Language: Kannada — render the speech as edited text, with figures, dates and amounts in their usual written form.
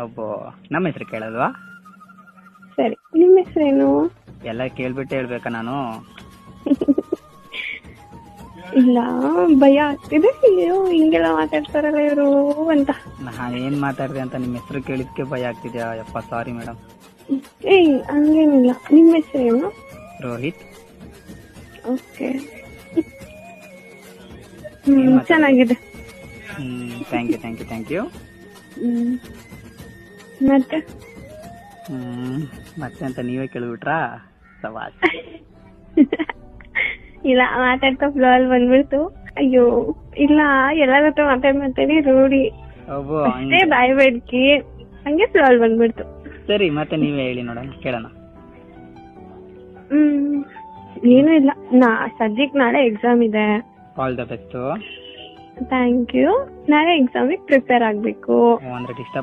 ಅಬ್ಬೋ, ನಮ್ಮ ಹೆಸರು ಕೇಳಲ್ವಾ? ಸರಿ, ನಿಮ್ಮ ಹೆಸರೇನು? ಎಲ್ಲ ಕೇಳ್ಬಿಟ್ಟು ಹೇಳ್ಬೇಕಾ ನಾನು? ಇಲ್ಲ, ಭಯ ಆಗ್ತಿದೆ. ಅಯ್ಯೋ, ಹಿಂಗೆಲ್ಲ ಮಾತಾಡ್ತಾರಲ್ಲ ಇವರು ಅಂತ. ನಾನೇನ್ ಮಾತಾಡಿದೆ ಅಂತ ನಿಮ್ಮ ಹೆಸರು ಕೇಳಿದ್ಕೆ ಭಯ ಆಗ್ತಿದ್ಯಾ? ಯಪ್ಪ, ಸಾರಿ ಮೇಡಮ್. ಏಯ್, ಹಂಗೇನಿಲ್ಲ. ನಿಮ್ಮ ಹೆಸರೇನು? ರೋಹಿತ್. ಓಕೆ. ಏನ್ ಮಾತಾಡ್ದೆ? ಚೆನ್ನಾಗಿದೆ. Thank you. ಮತ್ತೆ ಮತ್ತೆ ಅಂತ ನೀವೇ ಕೇಳ್ಬಿಟ್ರಾ? ಸವಾಸ್. ಇಲ್ಲ, ಮಾತಾಡ್ತಾ ಫ್ಲೋ ಅಲ್ಲಿ ಬಂದ್ಬಿಡ್ತು. ಅಯ್ಯೋ, ಇಲ್ಲ, ಎಲ್ಲರ ಹತ್ರ ಮಾತಾಡಿ ರೂಢಿ ಅಬ್ಬೋ, ಅಷ್ಟೇ, ಬಾಯ್ ಬೇಡ್ಕಿ ಹಂಗೆ ಫ್ಲೋ ಅಲ್ಲಿ ಬಂದ್ಬಿಡ್ತು. ಸರಿ, ಮತ್ತೆ ನೀವೇ ಹೇಳಿ ನೋಡೋಣ, ಕೇಳೋಣ. ಏನೂ ಇಲ್ಲ. ಸದ್ಯಕ್ಕೆ ನಾಳೆ ಎಕ್ಸಾಮ್ ಇದೆ. All the best. Thank you. ನಾಳೆ ಎಕ್ಸಾಮಿಗೆ ಪ್ರಿಪೇರ್ ಆಗ್ಬೇಕು. ಅಂದ್ರೆ ಡಿಸ್ಟರ್ಬ್